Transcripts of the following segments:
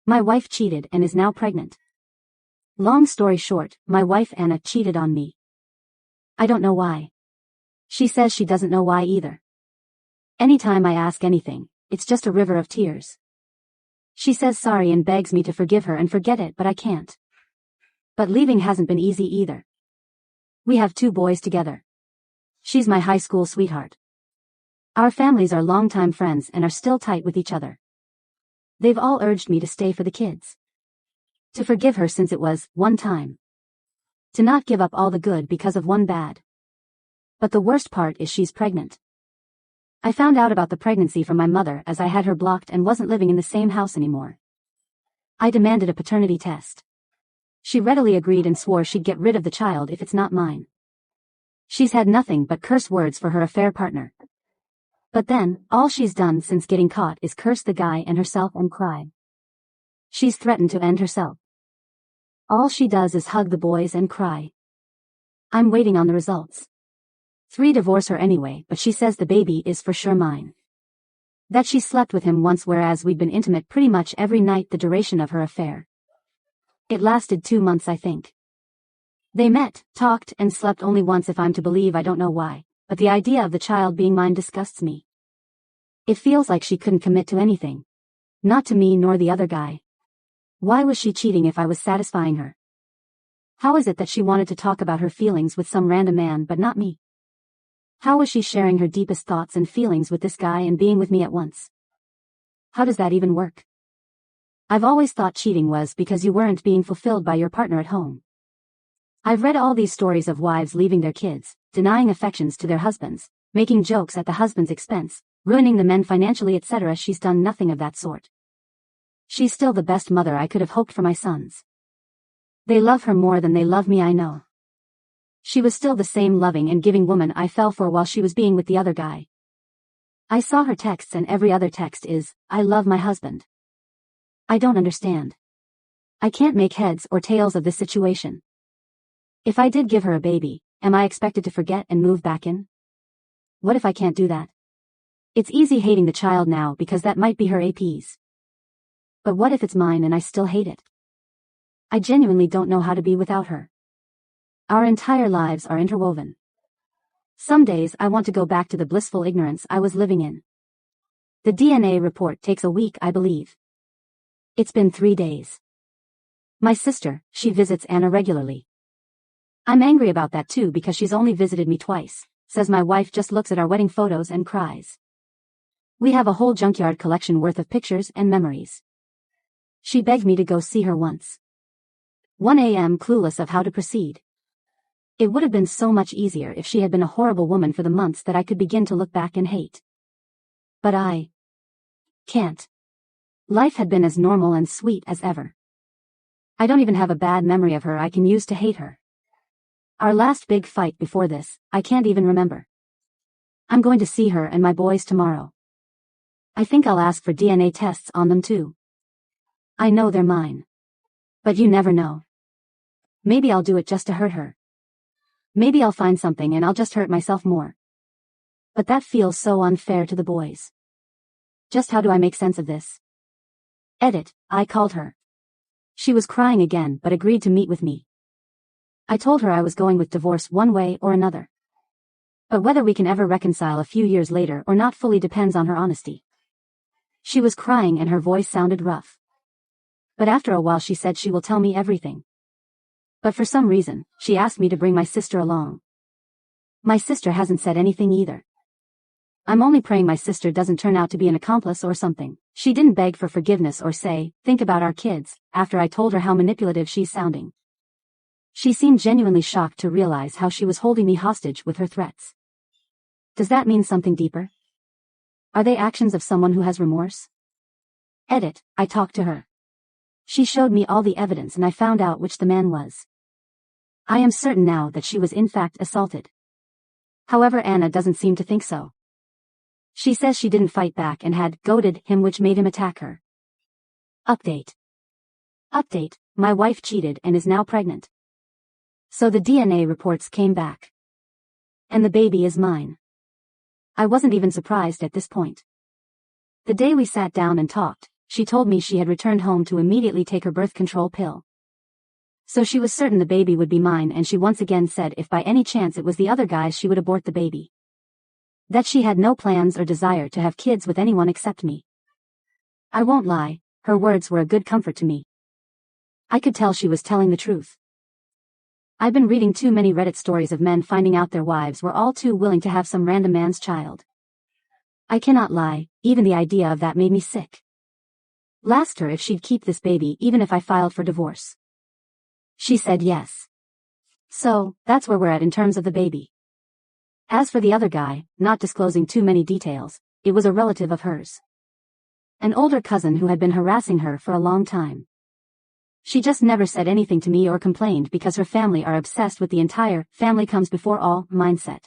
My wife cheated and is now pregnant. Long story short, my wife Anna cheated on me. I don't know why. She says she doesn't know why either. Anytime I ask anything, it's just a river of tears. She says sorry and begs me to forgive her and forget it, but I can't. But leaving hasn't been easy either. We have 2 boys together. She's my high school sweetheart. Our families are longtime friends and are still tight with each other. They've all urged me to stay for the kids. To forgive her since it was one time. To not give up all the good because of one bad. But the worst part is she's pregnant. I found out about the pregnancy from my mother as I had her blocked and wasn't living in the same house anymore. I demanded a paternity test. She readily agreed and swore she'd get rid of the child if it's not mine. She's had nothing but curse words for her affair partner. But then, all she's done since getting caught is curse the guy and herself and cry. She's threatened to end herself. All she does is hug the boys and cry. I'm waiting on the results. 3 divorce her anyway, but she says the baby is for sure mine. That she slept with him once, whereas we'd been intimate pretty much every night the duration of her affair. It lasted 2 months, I think. They met, talked, and slept only once if I'm to believe. I don't know why, but the idea of the child being mine disgusts me. It feels like she couldn't commit to anything. Not to me nor the other guy. Why was she cheating if I was satisfying her? How is it that she wanted to talk about her feelings with some random man but not me? How was she sharing her deepest thoughts and feelings with this guy and being with me at once? How does that even work? I've always thought cheating was because you weren't being fulfilled by your partner at home. I've read all these stories of wives leaving their kids, denying affections to their husbands, making jokes at the husband's expense, ruining the men financially, etc. She's done nothing of that sort. She's still the best mother I could have hoped for my sons. They love her more than they love me, I know. She was still the same loving and giving woman I fell for while she was being with the other guy. I saw her texts and every other text is, I love my husband. I don't understand. I can't make heads or tails of this situation. If I did give her a baby, am I expected to forget and move back in? What if I can't do that? It's easy hating the child now because that might be her APs. But what if it's mine and I still hate it? I genuinely don't know how to be without her. Our entire lives are interwoven. Some days I want to go back to the blissful ignorance I was living in. The DNA report takes a week, I believe. It's been 3 days. My sister, she visits Anna regularly. I'm angry about that too because she's only visited me twice, says my wife just looks at our wedding photos and cries. We have a whole junkyard collection worth of pictures and memories. She begged me to go see her once. 1 a.m. clueless of how to proceed. It would have been so much easier if she had been a horrible woman for the months that I could begin to look back and hate. But I can't. Life had been as normal and sweet as ever. I don't even have a bad memory of her I can use to hate her. Our last big fight before this, I can't even remember. I'm going to see her and my boys tomorrow. I think I'll ask for DNA tests on them too. I know they're mine. But you never know. Maybe I'll do it just to hurt her. Maybe I'll find something and I'll just hurt myself more. But that feels so unfair to the boys. Just how do I make sense of this? Edit, I called her. She was crying again but agreed to meet with me. I told her I was going with divorce one way or another. But whether we can ever reconcile a few years later or not fully depends on her honesty. She was crying and her voice sounded rough. But after a while she said she will tell me everything. But for some reason, she asked me to bring my sister along. My sister hasn't said anything either. I'm only praying my sister doesn't turn out to be an accomplice or something. She didn't beg for forgiveness or say, think about our kids, after I told her how manipulative she's sounding. She seemed genuinely shocked to realize how she was holding me hostage with her threats. Does that mean something deeper? Are they actions of someone who has remorse? Edit, I talked to her. She showed me all the evidence and I found out which the man was. I am certain now that she was in fact assaulted. However, Anna doesn't seem to think so. She says she didn't fight back and had goaded him, which made him attack her. Update. Update, my wife cheated and is now pregnant. So the DNA reports came back. And the baby is mine. I wasn't even surprised at this point. The day we sat down and talked, she told me she had returned home to immediately take her birth control pill. So she was certain the baby would be mine, and she once again said if by any chance it was the other guy's she would abort the baby. That she had no plans or desire to have kids with anyone except me. I won't lie, her words were a good comfort to me. I could tell she was telling the truth. I've been reading too many Reddit stories of men finding out their wives were all too willing to have some random man's child. I cannot lie, even the idea of that made me sick. Asked her if she'd keep this baby even if I filed for divorce. She said yes. So, that's where we're at in terms of the baby. As for the other guy, not disclosing too many details, it was a relative of hers. An older cousin who had been harassing her for a long time. She just never said anything to me or complained because her family are obsessed with the entire family comes before all mindset.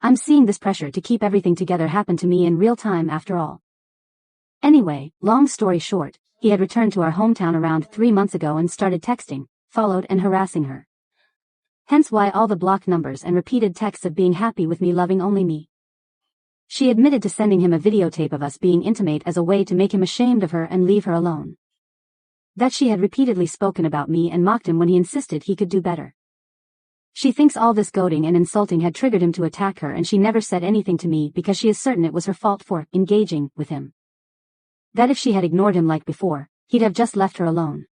I'm seeing this pressure to keep everything together happen to me in real time after all. Anyway, long story short, he had returned to our hometown around 3 months ago and started texting, followed and harassing her. Hence why all the blocked numbers and repeated texts of being happy with me, loving only me. She admitted to sending him a videotape of us being intimate as a way to make him ashamed of her and leave her alone. That she had repeatedly spoken about me and mocked him when he insisted he could do better. She thinks all this goading and insulting had triggered him to attack her, and she never said anything to me because she is certain it was her fault for engaging with him. That if she had ignored him like before, he'd have just left her alone.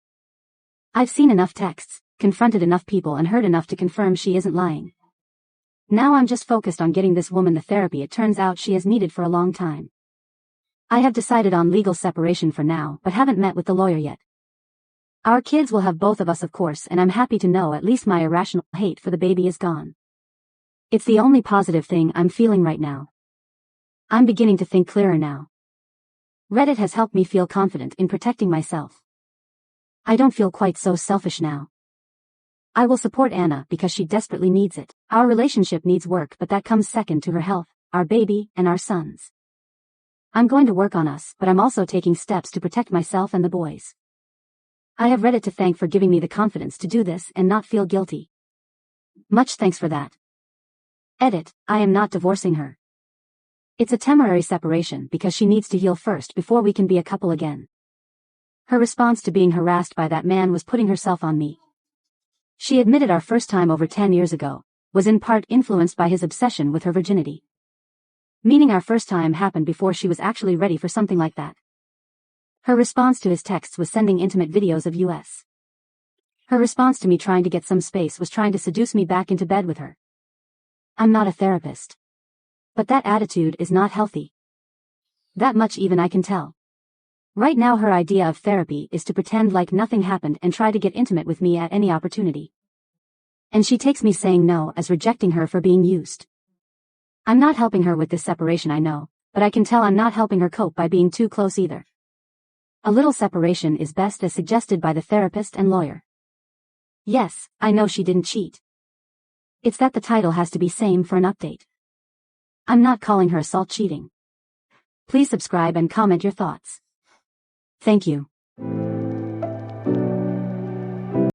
I've seen enough texts, confronted enough people and heard enough to confirm she isn't lying. Now I'm just focused on getting this woman the therapy it turns out she has needed for a long time. I have decided on legal separation for now, but haven't met with the lawyer yet. Our kids will have both of us, of course, and I'm happy to know at least my irrational hate for the baby is gone. It's the only positive thing I'm feeling right now. I'm beginning to think clearer now. Reddit has helped me feel confident in protecting myself. I don't feel quite so selfish now. I will support Anna because she desperately needs it. Our relationship needs work, but that comes second to her health, our baby, and our sons. I'm going to work on us, but I'm also taking steps to protect myself and the boys. I have Reddit to thank for giving me the confidence to do this and not feel guilty. Much thanks for that. Edit, I am not divorcing her. It's a temporary separation because she needs to heal first before we can be a couple again. Her response to being harassed by that man was putting herself on me. She admitted our first time over 10 years ago was in part influenced by his obsession with her virginity. Meaning our first time happened before she was actually ready for something like that. Her response to his texts was sending intimate videos of us. Her response to me trying to get some space was trying to seduce me back into bed with her. I'm not a therapist. But that attitude is not healthy. That much even I can tell. Right now her idea of therapy is to pretend like nothing happened and try to get intimate with me at any opportunity. And she takes me saying no as rejecting her for being used. I'm not helping her with this separation, I know, but I can tell I'm not helping her cope by being too close either. A little separation is best as suggested by the therapist and lawyer. Yes, I know she didn't cheat. It's that the title has to be same for an update. I'm not calling her assault cheating. Please subscribe and comment your thoughts. Thank you.